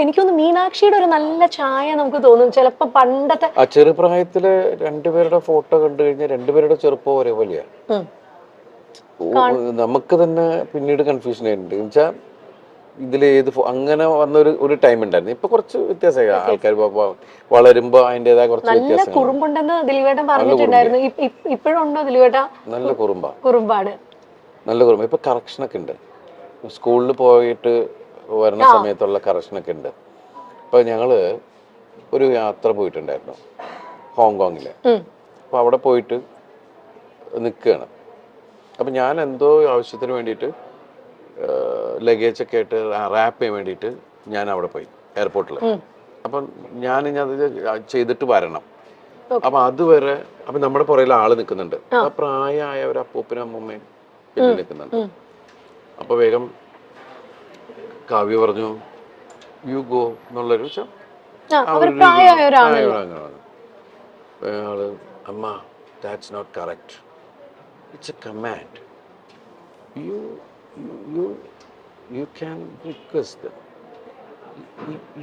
എനിക്കൊന്ന് മീനാക്ഷിയുടെ ഒരു നല്ല ചായ നമുക്ക് തോന്നും ചിലപ്പോ പണ്ടത്തെ. ആ ചെറുപ്രായത്തില് രണ്ടുപേരുടെ ഫോട്ടോ കണ്ടു കഴിഞ്ഞാൽ രണ്ടുപേരുടെ ചെറുപ്പം ഒരേപോലെയാ. നമുക്ക് തന്നെ പിന്നീട് കൺഫ്യൂഷൻ ആയിട്ടുണ്ട് എന്നുവെച്ചാൽ ഇതിൽ അങ്ങനെ വന്ന ഒരു ടൈം ഉണ്ടായിരുന്നു. ഇപ്പൊ കുറച്ച് വ്യത്യാസമായി, ആൾക്കാർ വളരുമ്പോ അതിന്റേതായ കുറച്ച് വ്യത്യാസം. കുറുമ്പുണ്ടെന്ന് ദിലീപേട്ടൻ പറഞ്ഞിട്ടുണ്ടായിരുന്നു. ഇപ്പോഴും ഉണ്ടോ ദിലീപേട്ട? നല്ല കുറുമ്പാണ്, നല്ല കുറുമ്പ. ഇപ്പൊ കറക്ഷനൊക്കെ ഉണ്ട്, സ്കൂളിൽ പോയിട്ട് വരുന്ന സമയത്തുള്ള കറക്ഷനൊക്കെ ഉണ്ട്. ഇപ്പൊ ഞങ്ങള് ഒരു യാത്ര പോയിട്ടുണ്ടായിരുന്നു ഹോങ്കോങ്ങില്. അപ്പൊ അവിടെ പോയിട്ട് നിൽക്കുകയാണ്. അപ്പം ഞാൻ എന്തോ ആവശ്യത്തിന് വേണ്ടിയിട്ട് ലഗേജൊക്കെ ആയിട്ട് റാപ്പ് ചെയ്യാൻ വേണ്ടിയിട്ട് ഞാൻ അവിടെ പോയി എയർപോർട്ടിൽ. അപ്പം ഞാനിത് ചെയ്തിട്ട് വരണം. അപ്പം അതുവരെ അപ്പം നമ്മുടെ പുറകിൽ ആള് നിൽക്കുന്നുണ്ട്. ആ പ്രായമായ ഒരു അപ്പൂപ്പനും അമ്മൂമ്മയും പിന്നെ നിൽക്കുന്നുണ്ട്. അപ്പോൾ വേഗം കാവ്യ പറഞ്ഞു യു ഗോ എന്നുള്ളൊരു അയാള് അമ്മ that's not correct, it's a command. You can request them.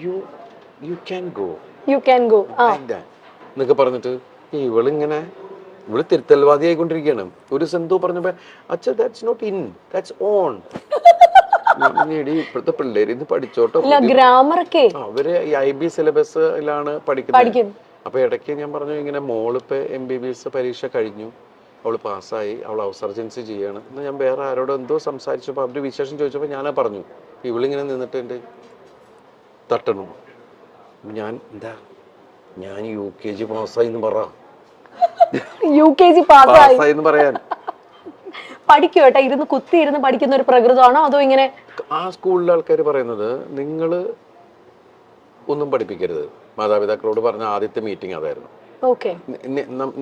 You can go like that എന്നൊക്കെ പറഞ്ഞിട്ട് ഇവളിങ്ങനെ തിരുത്തൽവാദി ആയിക്കൊണ്ടിരിക്കുകയാണ്. ഒരു സെന്തോ പറഞ്ഞപ്പോ അച്ഛാ that's not in, that's on. ഇപ്പോഴത്തെ പിള്ളേര് ഇത് പഠിച്ചോട്ടോ, അവര് IB സിലബസിലാണ് പഠിക്കുന്നത്. അപ്പൊ ഇടയ്ക്ക് ഞാൻ പറഞ്ഞു ഇങ്ങനെ മോളിപ്പോ MBBS പരീക്ഷ കഴിഞ്ഞു, അവള് പാസ്സായി, അവൾ ഔസർജൻസി ചെയ്യാണ് എന്ന് ഞാൻ വേറെ ആരോടും എന്തോ സംസാരിച്ചപ്പോൾ അവര് വിശേഷം ചോദിച്ചപ്പോൾ ഞാനാ പറഞ്ഞു. ഇവളിങ്ങനെ നിന്നിട്ട് എൻ്റെ തട്ടണു. ഞാൻ എന്താ ഞാൻ UKG പാസ്സായി എന്ന് പറ, UKG പാസ്സായി എന്ന് പറയാൻ. പഠിക്കും കേട്ടോ, ഇരുന്ന് കുത്തി ഇരുന്ന് പഠിക്കുന്ന ഒരു പ്രകൃതമാണോ അതോ ഇങ്ങനെ? ആ സ്കൂളിലെ ആൾക്കാർ പറയുന്നത് നിങ്ങള് ഒന്നും പഠിപ്പിക്കരുത്. മാതാപിതാക്കളോട് പറഞ്ഞ ആദ്യത്തെ മീറ്റിംഗ് അതായിരുന്നു.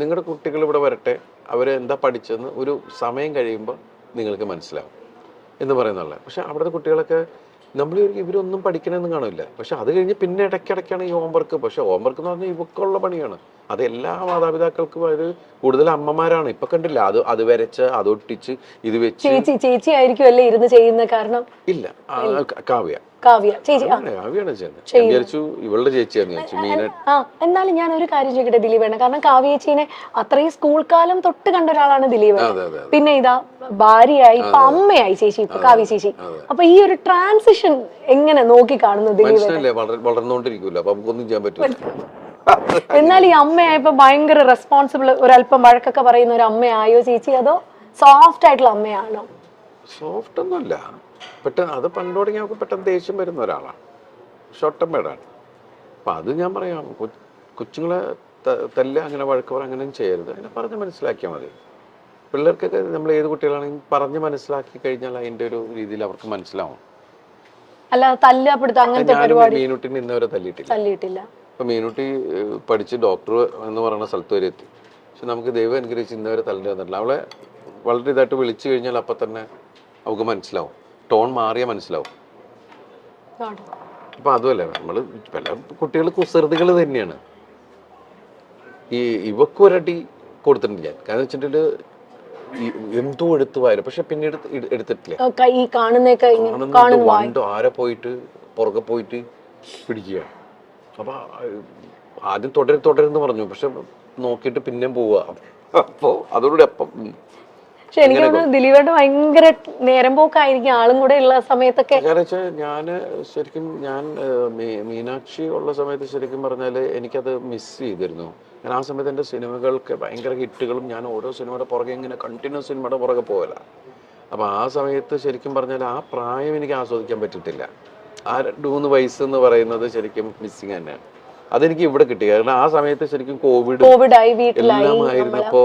നിങ്ങളുടെ കുട്ടികൾ ഇവിടെ വരട്ടെ, അവരെന്താ പഠിച്ചെന്ന് ഒരു സമയം കഴിയുമ്പോൾ നിങ്ങൾക്ക് മനസ്സിലാവും എന്ന് പറയുന്നുള്ളത്. പക്ഷെ അവിടുത്തെ കുട്ടികളൊക്കെ നമ്മൾ ഇവരൊന്നും പഠിക്കണമെന്ന് കാണില്ല. പക്ഷെ അത് കഴിഞ്ഞ് പിന്നെ ഇടയ്ക്കിടയ്ക്കാണ് ഈ ഹോംവർക്ക്. പക്ഷെ ഹോംവർക്ക് എന്ന് പറഞ്ഞാൽ ഇവക്കുള്ള പണിയാണ്. അത് എല്ലാ മാതാപിതാക്കൾക്കും അത് കൂടുതൽ അമ്മമാരാണ്. ഇപ്പൊ കണ്ടില്ല, അത് വരച്ച് അതൊട്ടിച്ച് ഇത് വെച്ച്. ചേച്ചി ആയിരിക്കും അല്ലേ ഇരുന്ന് ചെയ്യുന്ന? കാരണം ഇല്ല, കാവ്യാണ് ഇവളുടെ ചേച്ചിയാന്ന്. എന്നാലും ഞാൻ ഒരു കാര്യം ചോദിക്കട്ടെ ദിലീപേണ്ണ, കാരണം കാവ്യ ചേച്ചീനെ അത്രയും സ്കൂൾ കാലം തൊട്ട് കണ്ട ഒരാളാണ് ദിലീപേണ്ണ. പിന്നെ ഇതാ ഭാര്യയായി, ഇപ്പൊ അമ്മയായി ചേച്ചി, ഇപ്പൊ കാവ്യ ചേച്ചി. അപ്പൊ ഈ ഒരു ട്രാൻസിഷൻ എങ്ങനെ നോക്കി കാണുന്നു ദിലീപേണ്ണ? വളർന്നുകൊണ്ടിരിക്കൂല, അപ്പൊ നമുക്കൊന്നും ചെയ്യാൻ പറ്റില്ല. എന്നാൽ ഈ അമ്മയായപ്പോ ഭയങ്കര റെസ്പോൺസിബിൾ, ഒരല്പം വഴക്കൊക്കെ പറയുന്ന ഒരു അമ്മയായോ ചേച്ചി, അതോ സോഫ്റ്റ് ആയിട്ടുള്ള അമ്മയാണോ? സോഫ്റ്റ് ഒന്നുമല്ല, പെട്ടെന്ന് അത് പണ്ട് തുടങ്ങി നമുക്ക് പെട്ടെന്ന് ദേഷ്യം വരുന്ന ഒരാളാണ്, ഷോർട്ട് ടെമ്പേർഡാണ്. അപ്പം അത് ഞാൻ പറയാം, കൊച്ചുങ്ങളെ തല്ല, അങ്ങനെ വഴക്ക് പറ, അങ്ങനെ ചെയ്യരുത്. അതിനെ പറഞ്ഞ് മനസ്സിലാക്കിയാൽ മതി. പിള്ളേർക്കൊക്കെ നമ്മൾ ഏത് കുട്ടികളാണെങ്കിലും പറഞ്ഞ് മനസ്സിലാക്കി കഴിഞ്ഞാൽ അതിൻ്റെ ഒരു രീതിയിൽ അവർക്ക് മനസ്സിലാവും. അല്ല തല്ലപ്പെടുത്ത അങ്ങനത്തെ പരിപാടി മീനുട്ടിനെ ഇന്നവരെ തല്ലിയിട്ടില്ല. ഇപ്പം മീനുട്ടി പഠിച്ച് ഡോക്ടർ എന്ന് പറയുന്ന സ്ഥലത്ത് വരെ എത്തി. പക്ഷെ നമുക്ക് ദൈവം അനുഗ്രഹിച്ച് ഇന്നവരെ തല്ലിട്ട് തന്നിട്ടില്ല. അവളെ വളരെ ഇതായിട്ട് വിളിച്ചു കഴിഞ്ഞാൽ അപ്പം തന്നെ അവൾക്ക് മനസ്സിലാവും, ടോൺ മാറിയാൽ മനസ്സിലാവും. അപ്പം അതുമല്ല, നമ്മൾ പല കുട്ടികൾ കുസൃതികൾ തന്നെയാണ്. ഇവക്കൊരടി കൊടുത്തിട്ടുണ്ട് ഞാൻ. കാരണം വെച്ചിട്ടുണ്ടെങ്കിൽ എന്തോ എടുത്തു വായന, പക്ഷെ പിന്നീട് എടുത്തിട്ടില്ല. ആരെ പോയിട്ട് പുറകെ പോയിട്ട് പിടിക്കുക. അപ്പൊ ആദ്യം തുടരുന്ന് പറഞ്ഞു, പക്ഷെ നോക്കിയിട്ട് പിന്നെയും പോവുക. അപ്പോ അതോടുകൂടി അപ്പം പക്ഷെ എനിക്ക് തോന്നുന്നു ദിലീപേട്ട ഭയങ്കര നേരം പോക്കായിരിക്കും ആളും കൂടെ ഉള്ള സമയത്തൊക്കെ. കാരണം വെച്ചാൽ ഞാൻ മീനാക്ഷി ഉള്ള സമയത്ത് ശരിക്കും പറഞ്ഞാൽ എനിക്കത് മിസ് ചെയ്തിരുന്നു. ഞാൻ ആ സമയത്ത് എൻ്റെ സിനിമകൾക്ക് ഭയങ്കര ഹിറ്റുകളും, ഞാൻ ഓരോ സിനിമയുടെ പുറകെ ഇങ്ങനെ കണ്ടിന്യൂസ് സിനിമയുടെ പുറകെ പോകല. അപ്പോൾ ആ സമയത്ത് ശരിക്കും പറഞ്ഞാൽ ആ പ്രായം എനിക്ക് ആസ്വദിക്കാൻ പറ്റിയിട്ടില്ല. ആ 2-3 വയസ്സ് എന്ന് പറയുന്നത് ശരിക്കും മിസ്സിങ് തന്നെയാണ്. അതെനിക്ക് ഇവിടെ കിട്ടി. കാരണം ആ സമയത്ത് ശരിക്കും കോവിഡ് എല്ലാം ആയിരുന്നപ്പോ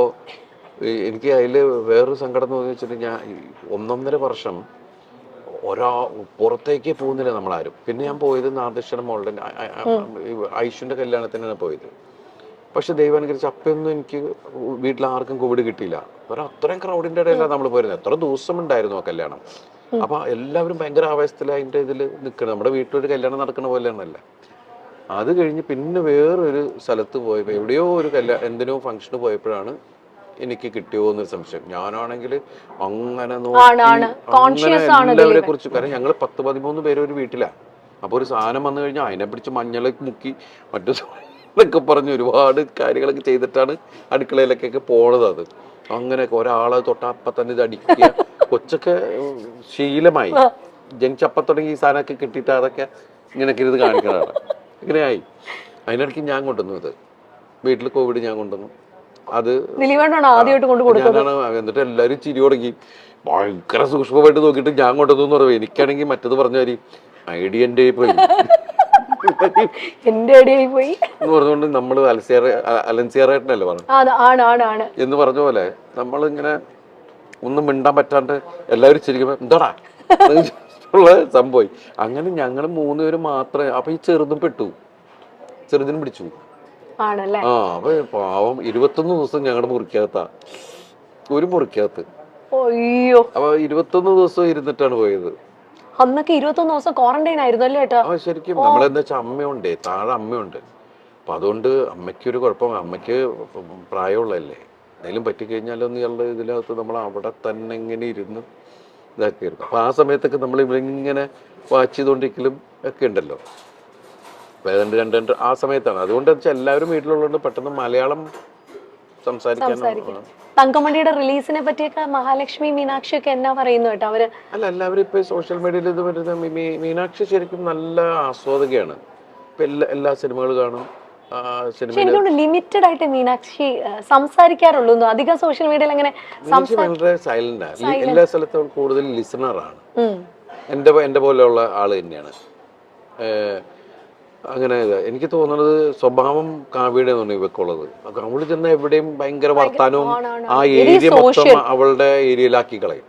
എനിക്ക് അതിൽ വേറൊരു സങ്കടം എന്ന് വെച്ചിട്ടുണ്ടെങ്കിൽ ഞാൻ 1.5 വർഷം പുറത്തേക്ക് പോകുന്നില്ല നമ്മളാരും. പിന്നെ ഞാൻ പോയത് നാദൃശ്വരം മോളുടെ ഐഷുവിന്റെ കല്യാണത്തിനാണ് പോയത്. പക്ഷെ ദൈവം അനുസരിച്ച് അപ്പൊന്നും എനിക്ക് വീട്ടിൽ ആർക്കും കോവിഡ് കിട്ടിയില്ല. അത്രയും ക്രൗഡിന്റെ ഇടയിലാണ് നമ്മൾ പോയിരുന്നത്. എത്ര ദിവസം ഉണ്ടായിരുന്നു ആ കല്യാണം. അപ്പൊ എല്ലാവരും ഭയങ്കര ആവേശത്തിൽ അതിന്റെ ഇതിൽ നിൽക്കണം. നമ്മുടെ വീട്ടിലൊരു കല്യാണം നടക്കുന്ന പോലെയാണല്ല. അത് കഴിഞ്ഞ് പിന്നെ വേറൊരു സ്ഥലത്ത് പോയപ്പോ എവിടെയോ ഒരു എന്തിനോ ഫംഗ്ഷന് പോയപ്പോഴാണ് എനിക്ക് കിട്ടിയോ എന്നൊരു സംശയം. ഞാനാണെങ്കിൽ അങ്ങനെ നോക്കി എല്ലാവരെ കുറിച്ച്, കാരണം ഞങ്ങൾ 10-13 പേര് ഒരു വീട്ടിലാണ്. അപ്പോൾ ഒരു സാധനം വന്നു കഴിഞ്ഞാൽ അതിനെ പിടിച്ച് മഞ്ഞളൊക്കെ മുക്കി മറ്റു എന്നൊക്കെ പറഞ്ഞ് ഒരുപാട് കാര്യങ്ങളൊക്കെ ചെയ്തിട്ടാണ് അടുക്കളയിലേക്കൊക്കെ പോണത്. അത് അങ്ങനെയൊക്കെ ഒരാളെ തൊട്ടപ്പം തന്നെ ഇത് അടിക്കുക. കൊച്ചൊക്കെ ശീലമായി, ജനിച്ചപ്പം തുടങ്ങി ഈ സാധനമൊക്കെ കിട്ടിയിട്ട് അതൊക്കെ ഇങ്ങനെയൊക്കെ ഇത് കാണിക്കണതാണ്. ഇങ്ങനെയായി. അതിനിടയ്ക്ക് ഞാൻ കൊണ്ടുവന്നു ഇത്, വീട്ടിൽ കോവിഡ് ഞാൻ കൊണ്ടുവന്നു. അത് ഞാനാണ്. എന്നിട്ട് എല്ലാവരും ചിരി തുടങ്ങി, ഭയങ്കര സൂക്ഷ്മമായിട്ട് നോക്കിയിട്ട് ഞാൻ കൊണ്ടുവന്നു എന്ന് പറയുമ്പോൾ എനിക്കാണെങ്കിൽ മറ്റത് പറഞ്ഞ മാതിരി ഐഡിയ എൻ്റെ പോയി എന്റെ ഐഡിയ പോയി എന്ന് പറഞ്ഞുകൊണ്ട് നമ്മൾ അലൻസിയറായിട്ടല്ലേ പറഞ്ഞു എന്ന് പറഞ്ഞ പോലെ നമ്മളിങ്ങനെ ഒന്നും മിണ്ടാൻ പറ്റാണ്ട് എല്ലാവരും ചിരിക്കുമ്പോൾ എന്താടാ ഉള്ള സംഭവം. അങ്ങനെ ഞങ്ങൾ 3 പേര് മാത്രമേ. അപ്പൊ ഈ ചെറുതും പെട്ടു, ചെറുതിനും പിടിച്ചു. അപ്പൊ പാവം 21 ദിവസം ഞങ്ങളുടെ മുറിക്കകത്താ, ഒരു മുറിക്കകത്ത്. അപ്പൊ 21 ദിവസം ഇരുന്നിട്ടാണ് പോയത്. അന്നൊക്കെ 21 ദിവസം ക്വാറന്റൈൻ ആയിരുന്നു അല്ലേ ഏട്ടാ? ശരിക്കും നമ്മളെന്താ വെച്ചാൽ അമ്മയുണ്ട്, താഴെ അമ്മയുണ്ട്. അപ്പൊ അതുകൊണ്ട് അമ്മയ്ക്കൊരു കുഴപ്പം, അമ്മയ്ക്ക് പ്രായമുള്ളതല്ലേ, എന്തെങ്കിലും പറ്റിക്കഴിഞ്ഞാലൊന്നും ഇയാളുടെ ഇതിനകത്ത് നമ്മൾ അവിടെ തന്നെ ഇങ്ങനെ ഇരുന്ന് ഇതാക്കിയിരുന്നു. അപ്പൊ ആ സമയത്തൊക്കെ നമ്മൾ ഇവരിങ്ങനെ വാച്ച് ചെയ്തുകൊണ്ടിരിക്കലും ഒക്കെ ഉണ്ടല്ലോ. രണ്ട് ആ സമയത്താണ്. അതുകൊണ്ട് വെച്ചാൽ എല്ലാവരും വീട്ടിലുള്ളതുകൊണ്ട് പെട്ടെന്ന് മലയാളം സംസാരിക്കാൻ. തങ്കമണിയുടെ റിലീസിനെ പറ്റിയൊക്കെ മഹാലക്ഷ്മി, മീനാക്ഷി ഒക്കെ എന്നാ പറയുന്നു കേട്ടോ അവര്? അല്ല, എല്ലാവരും ഇപ്പൊ സോഷ്യൽ മീഡിയയിൽ ഇത് വരുന്ന മീനാക്ഷി ശരിക്കും നല്ല ആസ്വാദകയാണ്. ഇപ്പൊ എല്ലാ സിനിമകളും കാണും. ലിമിറ്റഡ് ആയിട്ട് മീനാക്ഷി സംസാരിക്കാറുള്ളൂ, അധികം സോഷ്യൽ മീഡിയയിൽ അങ്ങനെ വളരെ സൈലന്റാണ്. എല്ലാ സ്ഥലത്തും കൂടുതൽ ലിസണറാണ്. എന്റെ പോലെയുള്ള ആള് തന്നെയാണ്. അങ്ങനെ എനിക്ക് തോന്നുന്നത് സ്വഭാവം കാവ്യയുടെ തോന്നി ഇവക്കുള്ളത്. അവള് ചെന്ന എവിടെയും ഭയങ്കര വർത്താനവും ആ ഏരിയ മൊത്തം അവളുടെ ഏരിയയിലാക്കി കളയും.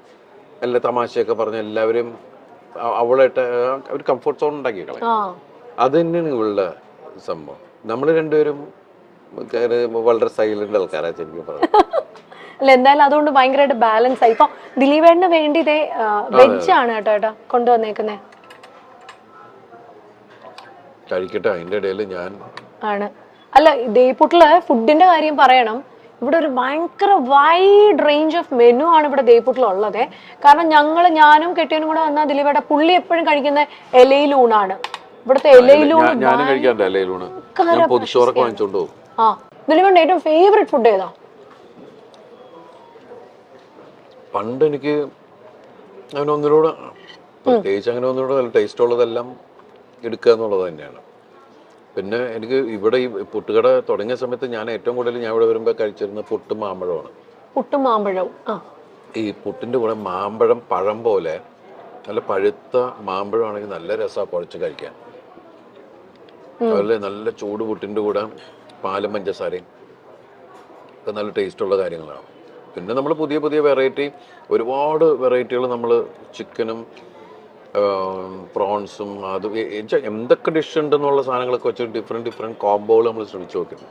എല്ലാ തമാശയൊക്കെ പറഞ്ഞ എല്ലാവരും അവളായിട്ട് ഒരു കംഫർട്ട് സോൺ ഉണ്ടാക്കി കളയും. അത് തന്നെയാണ് ഇവളുടെ സംഭവം. നമ്മൾ രണ്ടുപേരും വളരെ സൈലന്റ് ആൾക്കാരാണ് ശരിക്കും പറഞ്ഞു. അല്ല, എന്തായാലും അതുകൊണ്ട് ഭയങ്കരമായിട്ട് ബാലൻസ് ആയി. ഇപ്പൊ ദിലീപേട്ടന് വേണ്ടി വെജ് ആണ് കേട്ടോ കൊണ്ടുവന്നേക്കുന്നേ. കഴിക്കട്ടെ, അതിന്റെ ഇടയിൽ ഞാൻ ആണ്. അല്ല, ദേയ്പൂട്ടില് ഫുഡിന്റെ കാര്യം പറയണം. ഇവിടെ ഒരു ഭയങ്കര വൈഡ് റേഞ്ച് ഓഫ് മെനു ആണ് ഇവിടെ ദേയ്പൂട്ടിലുള്ളത്. കാരണം ഞാനും കെട്ടിയനും കൂടെ വന്നാൽ ദിലീപേട്ട പുള്ളി എപ്പോഴും കഴിക്കുന്ന ഇലയിലൂണാണ്. ഇവിടുത്തെ ഇലയിലൂണ് ദിലീപേട്ട ഏറ്റവും ഫേവറേറ്റ് ഫുഡ് ഏതാ? പണ്ട് എനിക്ക് അങ്ങനെ ഒന്നിനോട് പ്രത്യേകിച്ച് അങ്ങനെ ഒന്നിനോട് ടേസ്റ്റ് ഉള്ളതെല്ലാം എടുക്കുക എന്നുള്ളത് തന്നെയാണ്. പിന്നെ എനിക്ക് ഇവിടെ ഈ പുട്ടുകട തുടങ്ങിയ സമയത്ത് ഞാൻ ഏറ്റവും കൂടുതൽ ഞാൻ ഇവിടെ വരുമ്പോൾ കഴിച്ചിരുന്ന പുട്ടും മാമ്പഴമാണ്. പുട്ടും മാമ്പഴവും ഈ പുട്ടിന്റെ കൂടെ മാമ്പഴം പഴം പോലെ നല്ല പഴുത്ത മാമ്പഴമാണെങ്കിൽ നല്ല രസമാണ് കുഴച്ച് കഴിക്കാൻ. അതുപോലെ നല്ല ചൂട് പുട്ടിന്റെ കൂടെ പാലും പഞ്ചസാരയും ഒക്കെ നല്ല ടേസ്റ്റുള്ള കാര്യങ്ങളാണ്. പിന്നെ നമ്മൾ പുതിയ പുതിയ ഒരുപാട് വെറൈറ്റികൾ നമ്മൾ ചിക്കനും പ്രോൺസും അത് എന്തൊക്കെ ഡിഷ് ഉണ്ടെന്നുള്ള സാധനങ്ങളൊക്കെ വെച്ച് ഡിഫറെന്റ് കോംബോകൾ നമ്മൾ ശ്രമിച്ചു നോക്കുന്നു.